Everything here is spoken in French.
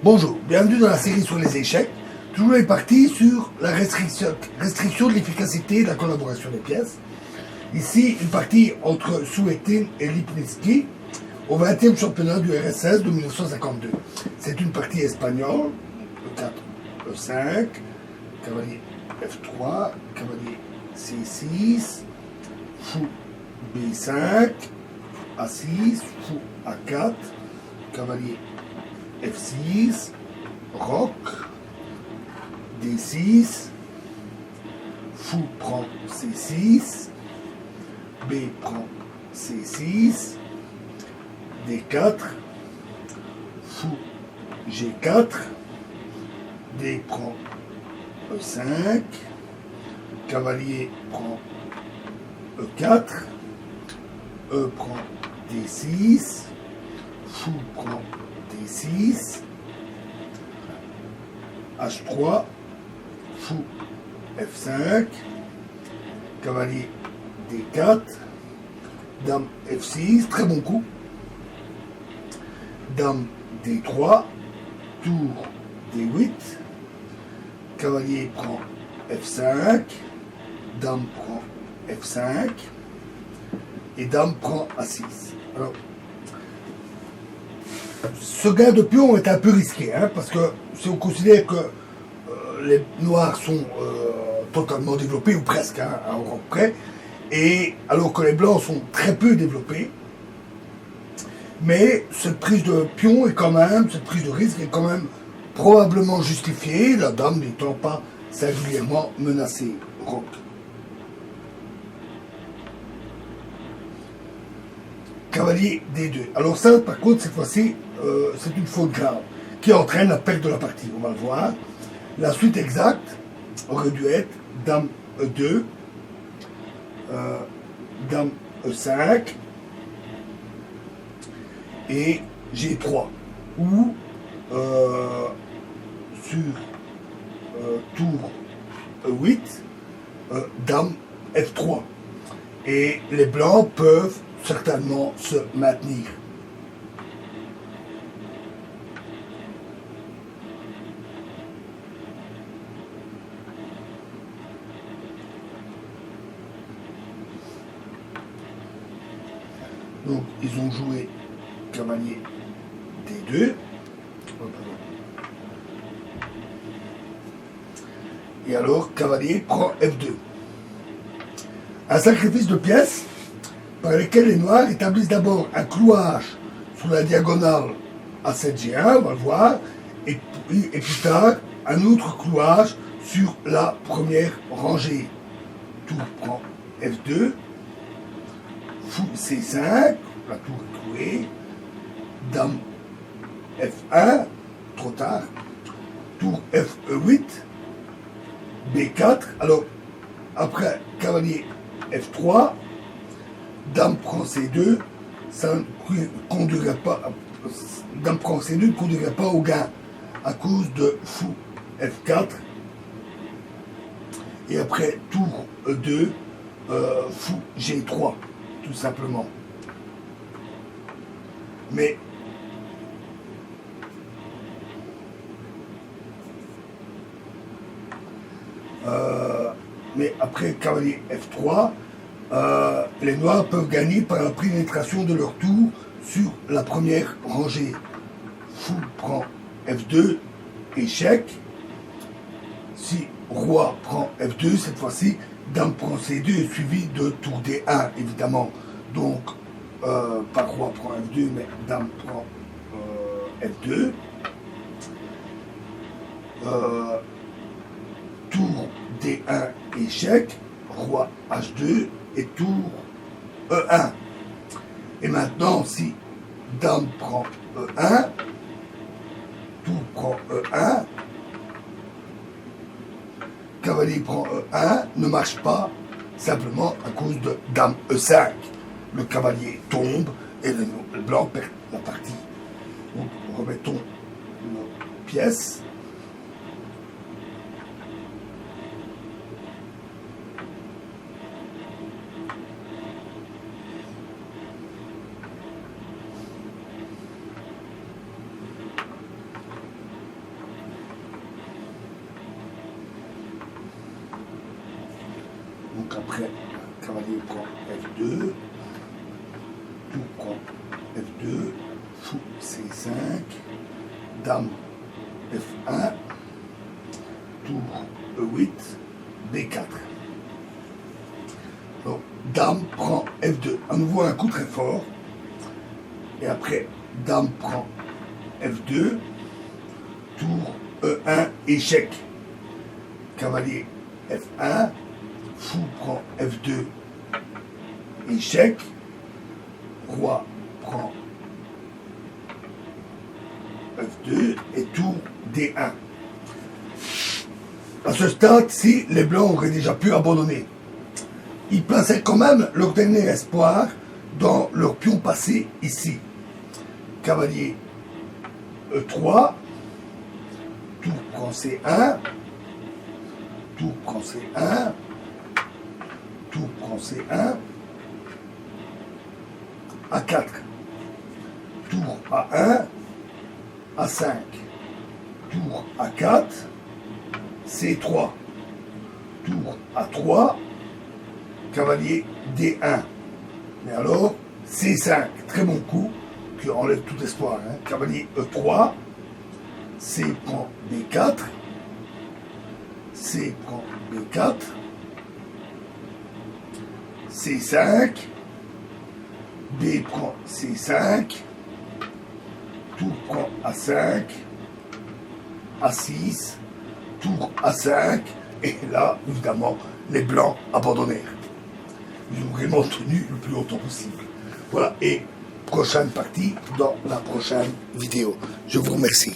Bonjour, bienvenue dans la série sur les échecs. Toujours les parties sur la restriction de l'efficacité de la collaboration des pièces. Ici, une partie entre Suetin et Lipnitsky au 20e championnat du RSS de 1952. C'est une partie espagnole, E4, E5, cavalier F3, cavalier C6, fou B5, A6, fou A4, cavalier F6, roc, D6, fou prend C6, B prend C6, D4, fou G4, D prend E5, cavalier prend E4, E prend D6, fou prend D6, H3, fou F5, cavalier D4, dame F6, très bon coup, dame D3, tour D8, cavalier prend F5, dame prend F5, et dame prend A6. Alors, ce gain de pion est un peu risqué, parce que si on considère que les noirs sont totalement développés, ou presque, à un rang près, et alors que les blancs sont très peu développés, mais cette prise de pion est quand même, cette prise de risque est quand même probablement justifiée, la dame n'étant pas singulièrement menacée. Roc. Cavalier D2. Alors ça, par contre, cette fois-ci, c'est une faute grave qui entraîne la perte de la partie. On va le voir. La suite exacte aurait dû être dame E2, dame E5 et G3. Ou sur tour E8, dame F3. Et les blancs peuvent certainement se maintenir. Donc, ils ont joué cavalier D2. Et alors, cavalier prend F2. Un sacrifice de pièces par lesquels les noirs établissent d'abord un clouage sur la diagonale A7G1, on va le voir, et plus tard, un autre clouage sur la première rangée. Tour prend F2, fou C5, la tour est clouée, dame F1, trop tard, tour Fe8, B4, alors après cavalier F3, dame prend C2, ça ne conduirait pas, dame prend C2 ne conduirait pas au gain à cause de fou F4, et après tour E2, fou G3, tout simplement. Mais après cavalier F3, les noirs peuvent gagner par la pénétration de leur tour sur la première rangée. Fou prend F2, échec. Si roi prend F2, cette fois-ci, dame prend C2 suivi de tour D1, évidemment. Donc, pas roi prend F2, mais dame prend F2. Tour D1, échec. Roi H2 et tour E1. Et maintenant, si dame prend E1, tour prend E1, cavalier prend E1, ne marche pas, simplement à cause de dame E5. Le cavalier tombe et le blanc perd la partie. Donc, remettons nos pièces. Donc après, cavalier prend F2, tour prend F2, fou C5, dame F1, tour E8, B4. Donc, dame prend F2. À nouveau un coup très fort. Et après, dame prend F2, tour E1, échec. Cavalier F1, fou prend F2, échec. Roi prend F2 et tour D1. À ce stade-ci, les blancs auraient déjà pu abandonner. Ils plaçaient quand même leur dernier espoir dans leur pion passé ici. Cavalier E3, tour prend C1, tour prend C1, tour prend C1, A4, tour A1, A5, tour A4, C3, tour A3, cavalier D1. Mais alors, C5, très bon coup, qui enlève tout espoir. Hein. Cavalier E3, C prend B4, C prend B4, C5, B prend C5, tour prend A5, A6, tour A5, et là, évidemment, les blancs abandonnèrent. Ils ont vraiment tenu le plus longtemps possible. Voilà, et prochaine partie dans la prochaine vidéo. Je vous remercie.